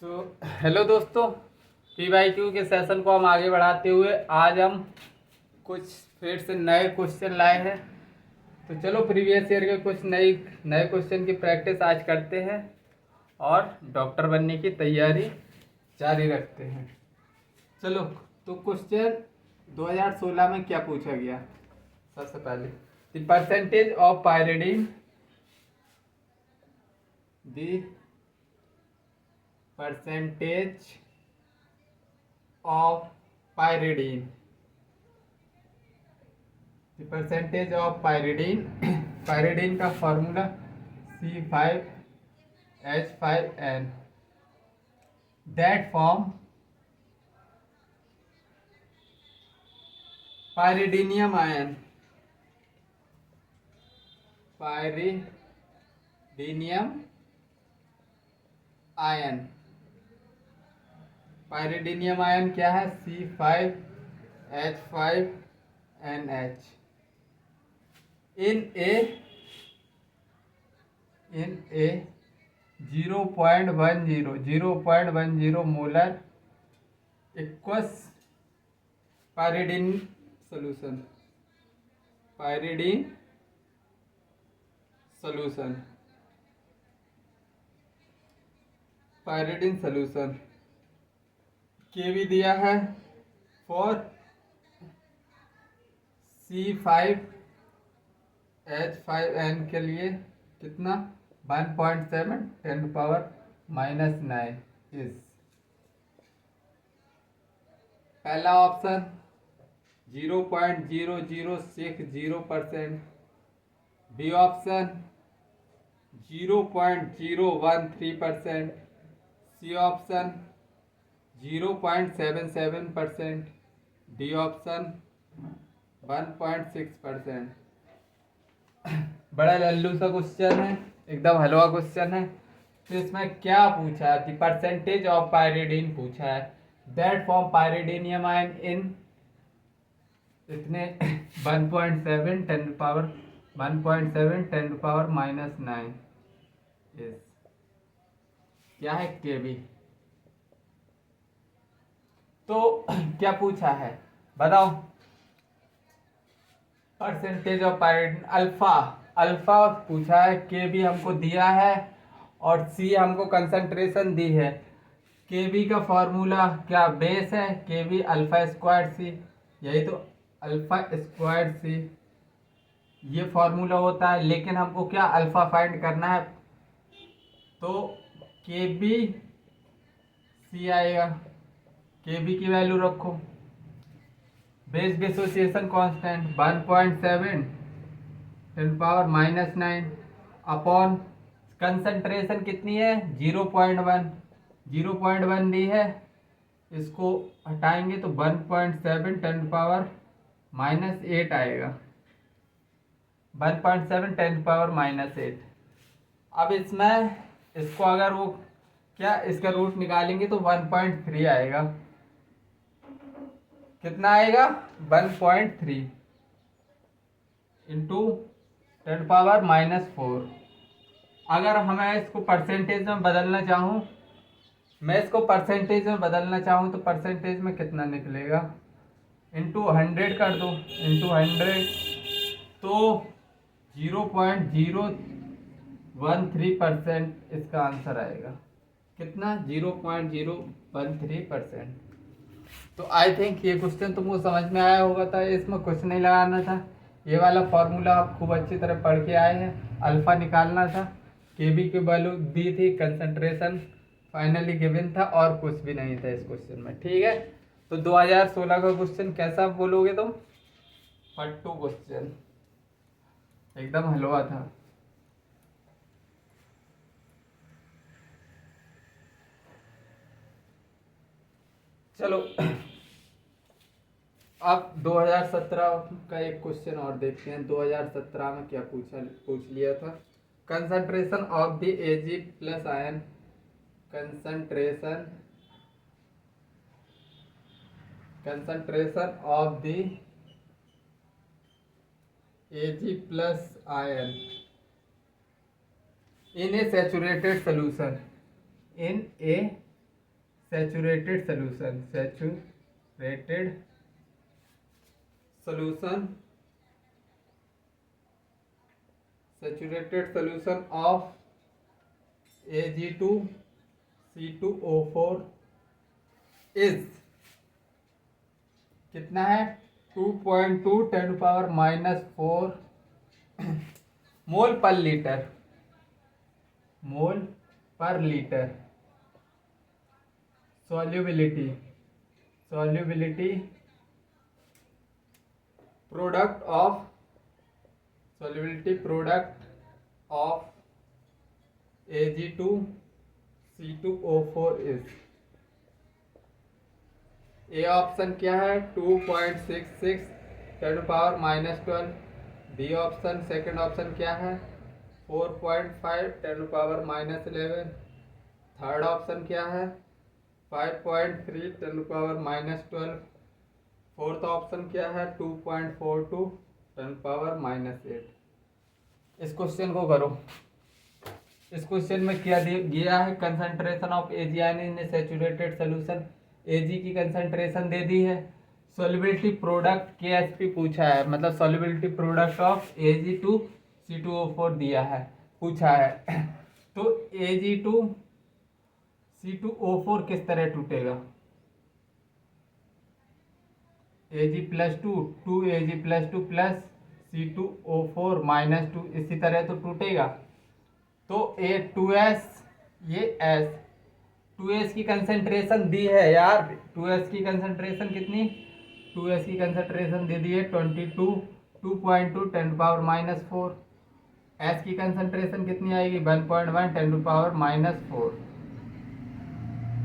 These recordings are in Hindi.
तो हेलो दोस्तों, PYQ के सेशन को हम आगे बढ़ाते हुए आज हम कुछ फिर से नए क्वेश्चन लाए हैं। तो चलो प्रीवियस ईयर के कुछ नए क्वेश्चन की प्रैक्टिस आज करते हैं और डॉक्टर बनने की तैयारी जारी रखते हैं। चलो, तो क्वेश्चन 2016 में क्या पूछा गया? सबसे पहले द परसेंटेज ऑफ पायरिडीन द percentage of pyridine the percentage of pyridine pyridine का formula C5H5N that form pyridinium ion pyridinium ion क्या है? C5H5NH in a 0.10 molar aqueous pyridine solution pyridine solution के भी दिया है फॉर C5H5N के लिए कितना? 1.7 10⁻⁹ इज पहला option 0.0060%, B option 0.013%, C option 0.77%, D option 1.6%। बड़ा लल्लू सा क्वेश्चन है, एकदम हलवा क्वेश्चन है। तो इसमें क्या पूछा है? द परसेंटेज ऑफ पायरिडीन पूछा है दैट फॉर्म पायरिडीनियम आयन इन इतने 1.7 10⁻⁹ इस क्या है? केबी। तो क्या पूछा है बताओ? परसेंटेज ऑफ पायरिडीन अल्फा पूछा है, के बी हमको दिया है और सी हमको कंसंट्रेशन दी है। के बी का फॉर्मूला क्या? बेस है के बी अल्फा स्क्वायर सी, यही तो अल्फा स्क्वायर सी ये फॉर्मूला होता है। लेकिन हमको क्या अल्फा फाइंड करना है, तो के बी सी आएगा। के बी की वैल्यू रखो, base dissociation constant 1.7 10⁻⁹ upon concentration कितनी है? 0.1 दी है, इसको हटाएंगे तो 1.7 10⁻⁸ आएगा। 1.7 10⁻⁸। अब इसमें इसको अगर वो क्या इसका रूट निकालेंगे तो 1.3 आएगा। कितना आएगा? 1.3 इंटू 10⁻⁻4। अगर हमें इसको परसेंटेज में बदलना चाहूँ तो परसेंटेज में कितना निकलेगा? इंटू 100 कर दो, इंटू 100 तो 0.013% इसका आंसर आएगा। कितना? 0.013%। तो आई थिंक ये क्वेश्चन तुमको समझ में आया होगा था, इसमें कुछ नहीं लगाना था। ये वाला फॉर्मूला आप खूब अच्छी तरह पढ़ के आए हैं। अल्फा निकालना था, केबी की वैल्यू दी थी, कंसंट्रेशन फाइनली गिवन था और कुछ भी नहीं था इस क्वेश्चन में। ठीक है, तो 2016 का क्वेश्चन कैसा बोलोगे तुम? फट्टू क्वेश्चन, एकदम हलवा था। चलो अब 2017 का एक क्वेश्चन और देखते हैं। 2017 में क्या पूछ लिया था? Concentration of the AG plus ion concentration of the Ag plus ion in a saturated solution saturated solution, saturated solution, saturated solution of Ag2C2O4 is कितना है 2.2 10⁻⁻⁴ मोल पर लीटर, मोल पर litre. Solubility, solubility product of, solubility product of Ag2C2O4 is, A option क्या है 2.66 10⁻⁻12, बी ऑप्शन सेकंड ऑप्शन क्या है 4.5 10⁻⁻11, थर्ड ऑप्शन क्या है 5.3 10⁻⁻12, फोर्थ ऑप्शन क्या है 2.42 10⁻⁸। इस क्वेश्चन को करो। इस क्वेश्चन में क्या दिया है, concentration of Ag in saturated solution, Ag की कंसंट्रेशन दे दी है, सॉल्युबिलिटी प्रोडक्ट KSP पूछा है, मतलब सॉल्युबिलिटी प्रोडक्ट ऑफ Ag2C2O4 दिया है, पूछा है। तो Ag2C2O4 किस तरह टूटेगा, Ag+2 2Ag+2 प्लस C2O4 -2, इसी तरह तो टूटेगा। तो A2S, ये S, 2S की कंसंट्रेशन दी है यार, 2S की कंसंट्रेशन कितनी, 2S की कंसंट्रेशन दे दी है 22 2.2 10⁻⁻⁴, S की कंसंट्रेशन कितनी आएगी 1.1 10⁻⁻⁴।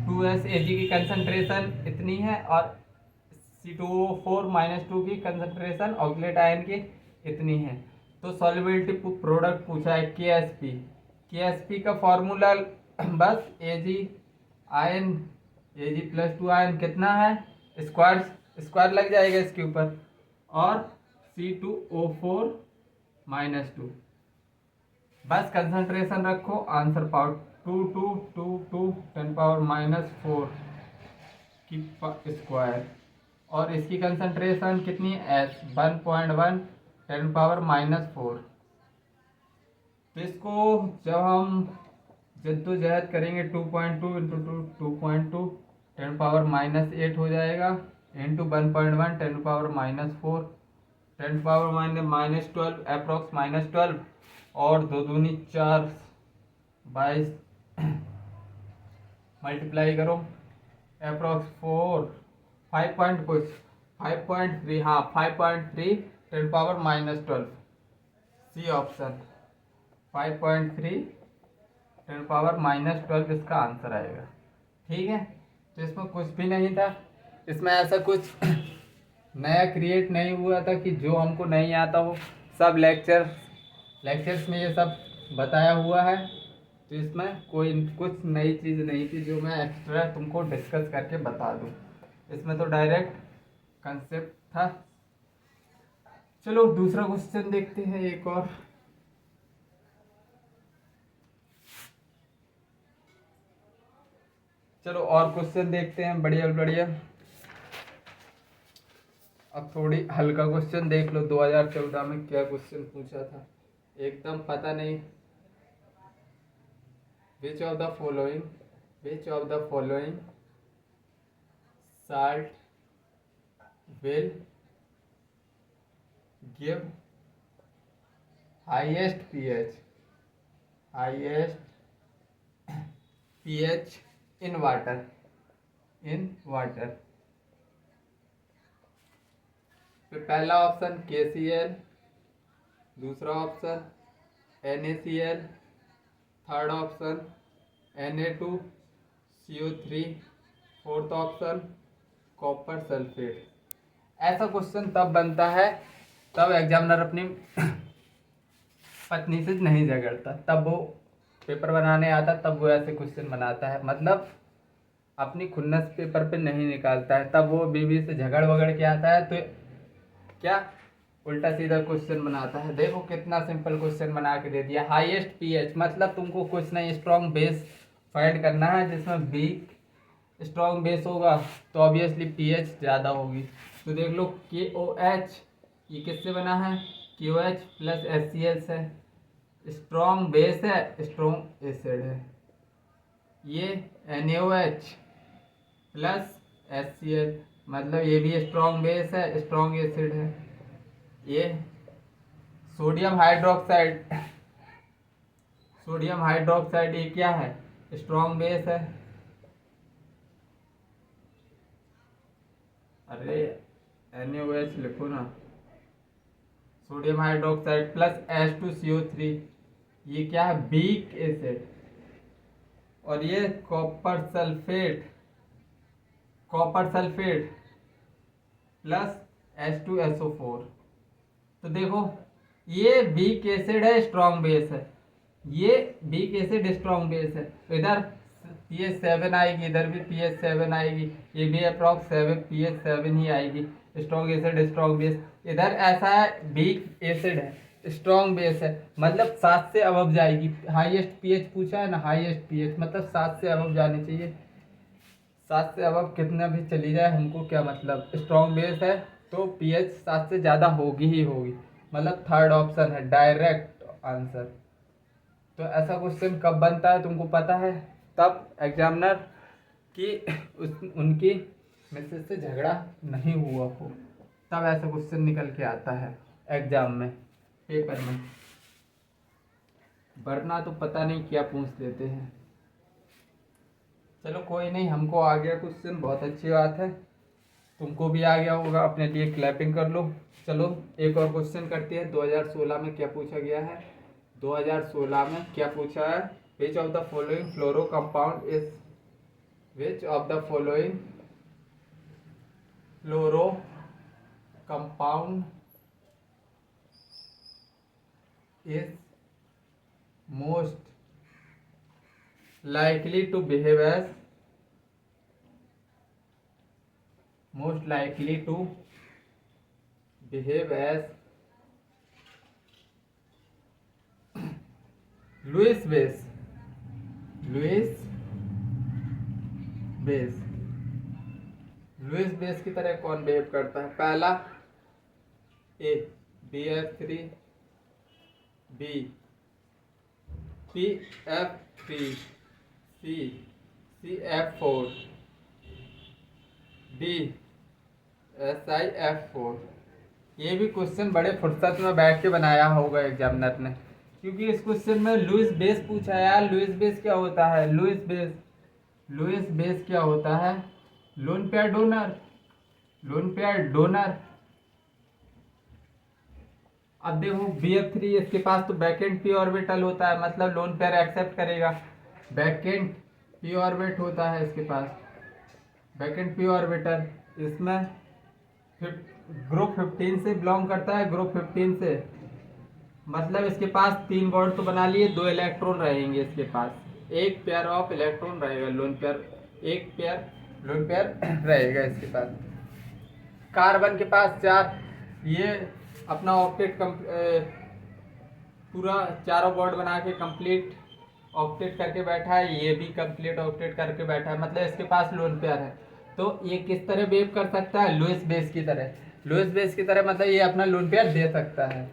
2S Ag की कंसंट्रेशन इतनी है और C2O4 -2 की कंसंट्रेशन ऑक्सीलेट आयन की इतनी है। तो सॉल्युबिलिटी प्रोडक्ट पूछा है KSP, KSP का फॉर्मूला बस Ag आयन, Ag+2 आयन कितना है, स्क्वायर लग जाएगा इसके ऊपर, और C2O4 -2, बस कंसंट्रेशन रखो, आंसर पाओ 2222 10⁻⁻⁴ की स्क्वायर, और इसकी कंसंट्रेशन कितनी है S 1.1 10⁻⁻⁴। तो इसको जब हम जद्दोजहद करेंगे 2.2 × 2.2 10⁻⁸ हो जाएगा, इंटू 1.1 10⁻⁻⁴, 10⁻⁻12 अप्रॉक्स -12, और 2 दूनी 4 22 मल्टीप्लाई करो, अप्रॉक्स 4 5 पॉइंट कुछ 5.3, हाँ 5.3 10⁻⁻12, सी ऑप्शन 5.3 10⁻⁻12 इसका आंसर आएगा। ठीक है, तो इसमें कुछ भी नहीं था, इसमें ऐसा कुछ नया क्रिएट नहीं हुआ था कि जो हमको नहीं आता हो, सब लेक्चर्स में ये सब बताया हुआ है। तो इसमें कोई कुछ नई चीज़ नहीं थी जो मैं एक्स्ट्रा तुमको डिस्कस करके बता दूं, इसमें तो डायरेक्ट कंसेप्ट था। चलो दूसरा क्वेश्चन देखते हैं एक और। चलो और क्वेश्चन देखते हैं, बढ़िया बढ़िया। अब थोड़ी हल्का क्वेश्चन देख लो, 2014 में क्या क्वेश्चन पूछा था, एकदम पता नहीं। विच of the following salt will give highest pH in water, तो पहला ऑप्शन KCl, दूसरा option NaCl, third option Na2CO3, fourth option copper sulphate. ऐसा क्वेश्चन तब बनता है तब एग्जामिनर अपनी पत्नी से नहीं झगड़ता, तब वो पेपर बनाने आता, तब वो ऐसे क्वेश्चन बनाता है, मतलब अपनी खुन्नस पेपर पे नहीं निकालता है, तब वो बीवी से झगड़ वगड़ के आता है तो क्या उल्टा सीधा क्वेश्चन बनाता है। देखो कितना सिंपल क्वेश्चन बना के दे दिया। हाईएस्ट पीएच मतलब तुमको कुछ नहीं, स्ट्रॉन्ग बेस फाइंड करना है जिसमें वीक स्ट्रॉन्ग बेस होगा तो ऑब्वियसली पीएच ज़्यादा होगी। तो देख लो KOH ये किससे बना है, KOH प्लस HCl से। स्ट्रॉन्ग बेस है, स्ट्रॉन्ग एसिड है। ये NaOH प्लस HCl, मतलब ये भी स्ट्रॉन्ग बेस है, स्ट्रॉन्ग एसिड है। ये सोडियम हाइड्रोक्साइड, सोडियम हाइड्रोक्साइड ये क्या है, स्ट्रॉन्ग बेस है। अरे NaOH लिखो ना। सोडियम हाइड्रोक्साइड प्लस H2CO3 ये क्या है, वीक एसिड। और ये copper sulphate, copper sulphate plus H2SO4। तो देखो ये वीक एसिड है, स्ट्रॉन्ग बेस है। ये वीक एसिड स्ट्रॉन्ग बेस है, तो इधर PH7 आएगी, इधर भी PH7 आएगी, ये भी अप्रॉक्स 7 PH7 ही आएगी। स्ट्रॉन्ग एसिड स्ट्रॉन्ग बेस, इधर ऐसा है वीक एसिड है स्ट्रॉन्ग बेस है, मतलब 7 से अबव जाएगी। हाईएस्ट पीएच पूछा है ना, हाईएस्ट पीएच मतलब 7 से अबव जानी चाहिए। 7 से अबव कितना भी चली जाए हमको क्या मतलब, स्ट्रॉन्ग बेस है तो पीएच 7 से ज़्यादा होगी ही होगी, मतलब थर्ड ऑप्शन है डायरेक्ट आंसर। तो ऐसा क्वेश्चन कब बनता है तुमको पता है, तब एग्जामिनर की उनकी मिसेस से झगड़ा नहीं हुआ हो, तब ऐसा क्वेश्चन निकल के आता है एग्जाम में, पेपर में। वरना तो पता नहीं क्या पूछ देते हैं। चलो कोई नहीं, हमको आ गया क्वेश्चन, बहुत अच्छी बात है। तुमको भी आ गया होगा, अपने लिए क्लैपिंग कर लो। चलो एक और क्वेश्चन करते हैं। 2016 में क्या पूछा गया है, 2016 में क्या पूछा है, which of the following fluoro compound is, which of the following fluoro compound is most likely to behave as, most likely to behave as Lewis base, Lewis base, Lewis base की तरह कौन बिहेव करता है। पहला ए BF3, बी PF3, सी CF4, डी SiF4। ये भी क्वेश्चन बड़े फुर्सत में बैठ के बनाया होगा एग्जामिनर ने, क्योंकि इस क्वेश्चन में लुईस बेस पूछा है यार। लुईस बेस क्या होता है, लुईस बेस, लुईस बेस क्या होता है, lone pair donor, lone pair donor. अब देखो BF3 इसके पास तो बैकेंड पी ऑर्बिटल होता है, मतलब लोन पेयर एक्सेप्ट करेगा, बैकेंड पी ऑर्बिट होता है इसके पास, बैकेंड पी ऑर्बिटल। इसमें ग्रुप 15 से बिलोंग करता है, ग्रुप 15 से, मतलब इसके पास 3 बॉन्ड तो बना लिए, 2 इलेक्ट्रॉन रहेंगे इसके पास, एक पेयर ऑफ इलेक्ट्रॉन रहेगा, लोन पेयर, एक पेयर लोन पेयर रहेगा इसके पास। कार्बन के पास 4, ये अपना ऑक्टेट पूरा चारों बॉन्ड बना के कंप्लीट ऑक्टेट करके बैठा है, ये भी कंप्लीट ऑक्टेट करके बैठा है, मतलब इसके पास लोन पेयर है। तो ये किस तरह बिहेव कर सकता है, लुईस बेस की तरह, लुईस बेस की तरह, मतलब ये अपना लोन पेयर दे सकता है।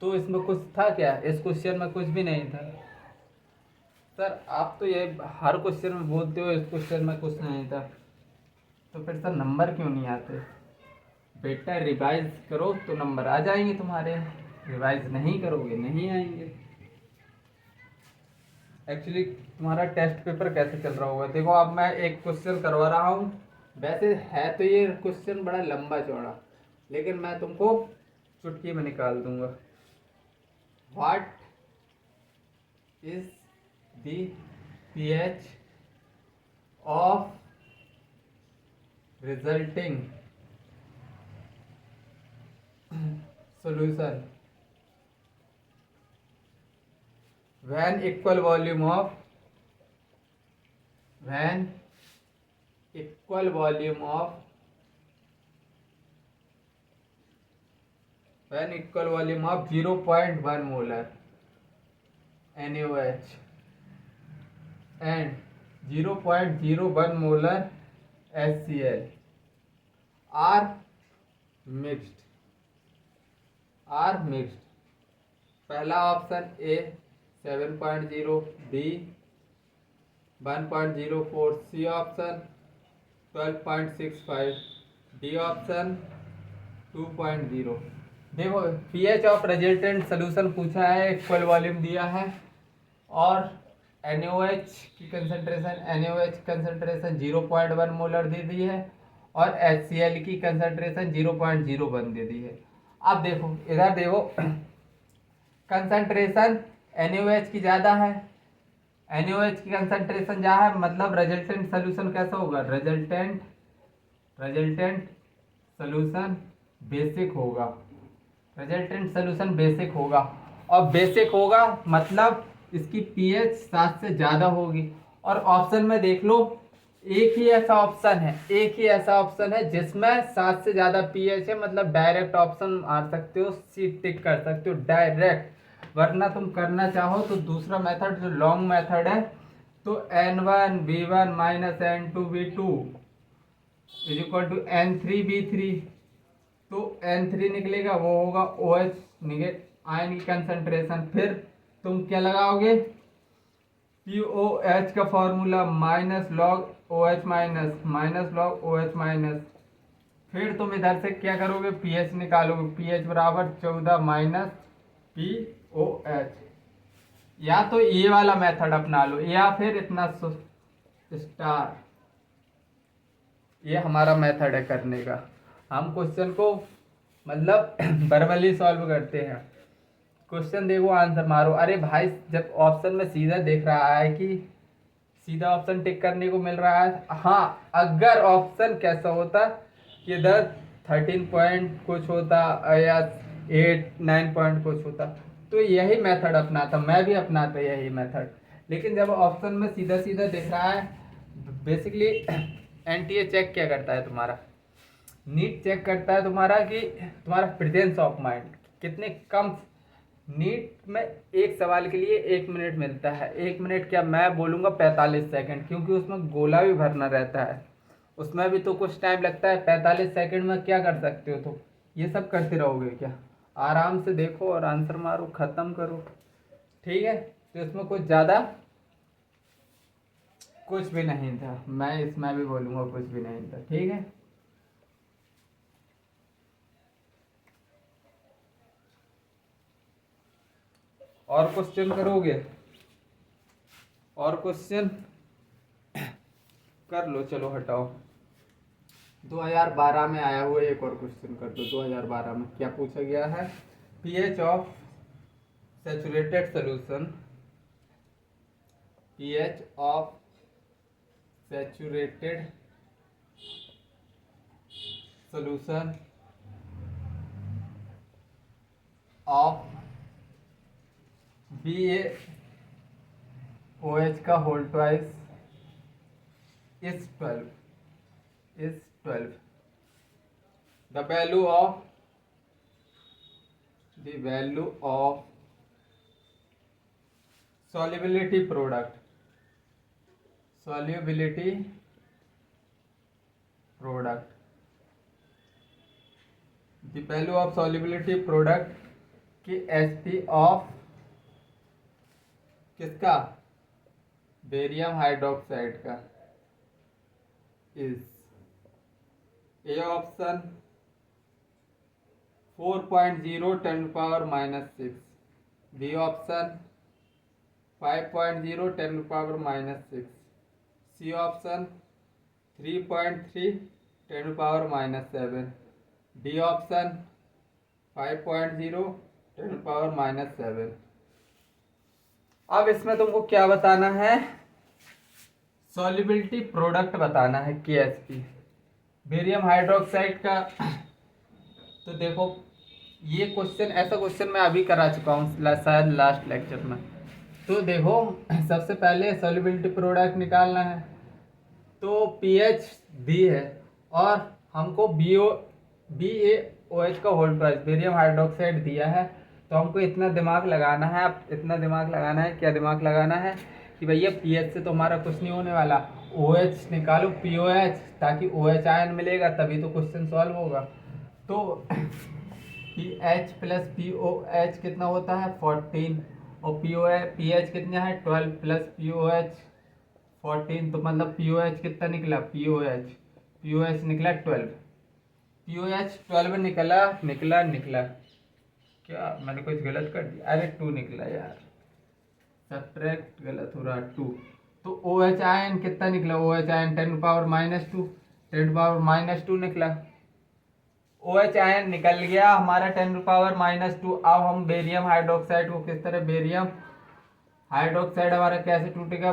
तो इसमें कुछ था क्या, इस क्वेश्चन में कुछ भी नहीं था। सर आप तो ये हर क्वेश्चन में बोलते हो इस क्वेश्चन में कुछ नहीं था, तो फिर सर नंबर क्यों नहीं आते। बेटा रिवाइज करो तो नंबर आ जाएंगे तुम्हारे, रिवाइज नहीं करोगे नहीं आएंगे। एक्चुअली तुम्हारा टेस्ट पेपर कैसे चल रहा होगा, देखो अब मैं एक क्वेश्चन करवा रहा हूँ। वैसे है तो ये क्वेश्चन बड़ा लंबा चौड़ा, लेकिन मैं तुमको चुटकी में निकाल दूंगा। What is the pH of resulting solution when equal volume of, when equal volume of, when equal volume of 0.1 molar NaOH and 0.01 molar HCl are mixed. पहला option A 7.0, B 1.04, C option 12.65, D option 2.0। देखो pH ऑफ रिजल्टेंट सोल्यूशन पूछा है, इक्वल वॉल्यूम दिया है और NaOH की कंसंट्रेशन 0.1 मोलर दे दी है और HCl की कंसंट्रेशन 0.01 दे दी है। अब देखो इधर देखो कंसंट्रेशन NaOH की ज़्यादा है, NaOH की कंसंट्रेशन ज़्यादा है, मतलब रिजल्टेंट सोल्यूशन कैसा होगा, रिजल्टेंट सोल्यूशन बेसिक होगा और बेसिक होगा मतलब इसकी pH 7 से ज़्यादा होगी। और ऑप्शन में देख लो एक ही ऐसा ऑप्शन है जिसमें 7 से ज़्यादा pH है, मतलब डायरेक्ट ऑप्शन मार सकते हो, सी टिक कर सकते हो डायरेक्ट। वरना तुम करना चाहो तो दूसरा मेथड जो लॉन्ग मेथड है, तो N1V1 minus N2V2 is equal to N3V3, तो N3 निकलेगा, वो होगा OH आयन की कंसंट्रेशन। फिर तुम क्या लगाओगे, POH का formula minus log OH minus. फिर तुम इधर से क्या करोगे, pH निकालोगे, pH बराबर 14 माइनस POH। या तो ये वाला मेथड अपना लो या फिर इतना स्टार, ये हमारा मेथड है करने का। हम क्वेश्चन को मतलब वर्बली सॉल्व करते हैं। क्वेश्चन देखो, आंसर मारो। अरे भाई जब ऑप्शन में सीधा देख रहा है कि सीधा ऑप्शन टिक करने को मिल रहा है, हाँ अगर ऑप्शन कैसा होता कि इधर 13 पॉइंट कुछ होता या 8-9 पॉइंट कुछ होता तो यही मेथड अपनाता, मैं भी अपनाता यही मेथड। लेकिन जब ऑप्शन में सीधा सीधा दिख रहा है, बेसिकली एनटीए चेक क्या करता है तुम्हारा, नीट चेक करता है तुम्हारा कि तुम्हारा प्रेजेंस ऑफ माइंड कितने कम। नीट में एक सवाल के लिए 1 मिनट मिलता है, 1 मिनट क्या मैं बोलूँगा 45 सेकंड, क्योंकि उसमें गोला भी भरना रहता है, उसमें भी तो कुछ टाइम लगता है। 45 सेकंड में क्या कर सकते हो, तो ये सब करते रहोगे क्या, आराम से देखो और आंसर मारो, ख़त्म करो, ठीक है। तो इसमें कुछ ज़्यादा कुछ भी नहीं था, मैं इसमें भी बोलूँगा कुछ भी नहीं था, ठीक है। और क्वेश्चन करोगे, और क्वेश्चन कर लो, चलो हटाओ। 2012 में आया हुआ एक और क्वेश्चन कर दो। 2012 में क्या पूछा गया है, pH of saturated solution, pH of saturated solution of BaOH का whole twice is 12. The value of solubility product the value of solubility product की Sp ऑफ किसका, बेरियम हाइड्रोक्साइड का, is A option 4.0 10⁻⁻⁶, B option 5.0 10⁻⁻⁶, C option 3.3 10⁻⁻⁷, D option 5.0 10⁻⁷। अब इसमें तुमको क्या बताना है, सॉल्युबिलिटी प्रोडक्ट बताना है KSP बेरियम हाइड्रोक्साइड का। तो देखो ये क्वेश्चन, ऐसा क्वेश्चन मैं अभी करा चुका हूँ शायद लास्ट लेक्चर में। तो देखो सबसे पहले सॉल्युबिलिटी प्रोडक्ट निकालना है, तो pH दी है और हमको BaOH का होल ट्वाइस बेरियम हाइड्रोक्साइड दिया है, तो हमको इतना दिमाग लगाना है। अब इतना दिमाग लगाना है, क्या दिमाग लगाना है कि भैया पीएच से तो हमारा कुछ नहीं होने वाला, OH निकालो POH, ताकि OH आयन मिलेगा तभी तो क्वेश्चन सॉल्व होगा। तो PH प्लस POH कितना होता है 14, और PH कितना है 12 प्लस POH 14, तो मतलब POH कितना निकला, POH निकला 12, POH 12 निकला क्या मैंने कुछ गलत कर दिया, अरे 2 निकला यार, सब्ट्रैक्ट गलत हो रहा 2। तो OH आयन कितना निकला, OH आयन 10⁻², 10⁻² निकला। OH आयन निकल गया हमारा 10⁻²। अब हम बेरियम हाइड्रोक्साइड को किस तरह, बेरियम हाइड्रोक्साइड हमारा कैसे टूटेगा,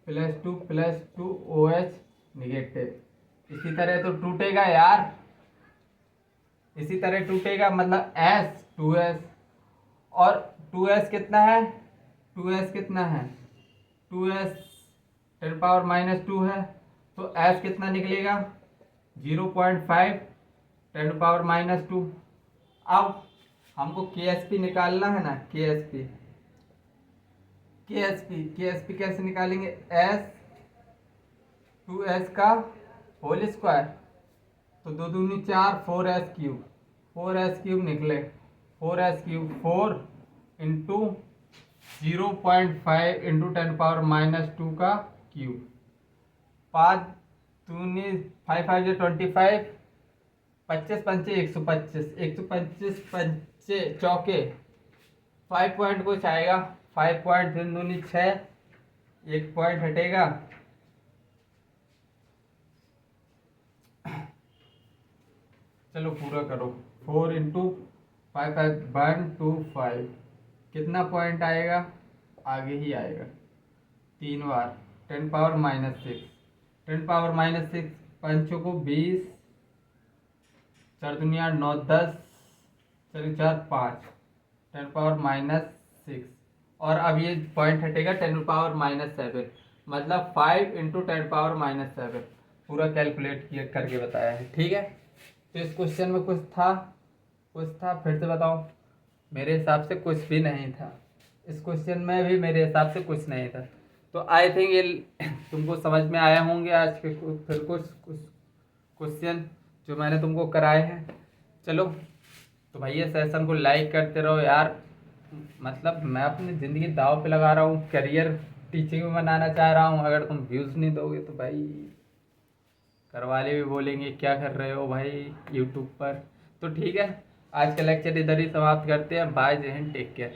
Ba+2 OH निगेटिव, इसी तरह तो टूटेगा यार, इसी तरह टूटेगा, मतलब S 2S, और 2S कितना है, 2S 10⁻² है, तो S कितना निकलेगा 0.5 10⁻²। अब हमको KSP निकालना है ना, KSP कैसे निकालेंगे, S 2S का होल स्क्वायर, तो 2 दूनी 4, 4S³ निकले, 4 इंटू 0.5 इंटू 10⁻² का क्यूब, 5 दूनी 5 5 25, 25 पंचे 125, 125 पंचे चौके 5 पॉइंट कुछ आएगा, 5 पॉइंट 3 दूनी 6, 1 पॉइंट हटेगा, चलो पूरा करो, 4 इंटू 5 125, कितना पॉइंट आएगा, आगे ही आएगा 3 बार 10⁻6, 10⁻6 पंचों को 20, 4 दुनिया 9 10, 4 4 5, 10⁻6, और अब ये पॉइंट हटेगा 10⁻7, मतलब 5 इंटू 10⁻7, पूरा कैलकुलेट किया करके बताया है, ठीक है। तो इस क्वेश्चन में कुछ था फिर से बताओ, मेरे हिसाब से कुछ भी नहीं था, इस क्वेश्चन में भी मेरे हिसाब से कुछ नहीं था। तो आई थिंक ये तुमको समझ में आया होंगे आज के फिर कुछ क्वेश्चन जो मैंने तुमको कराए हैं। चलो तो भैया सेशन को लाइक करते रहो यार, मतलब मैं अपनी ज़िंदगी दाव पे लगा रहा हूँ, करियर टीचिंग में बनाना चाह रहा हूँ, अगर तुम व्यूज़ नहीं दोगे तो भाई घर वाले भी बोलेंगे क्या कर रहे हो भाई यूट्यूब पर। तो ठीक है, आज का लेक्चर इधर ही समाप्त करते हैं, बाय, जय हिंद, टेक केयर।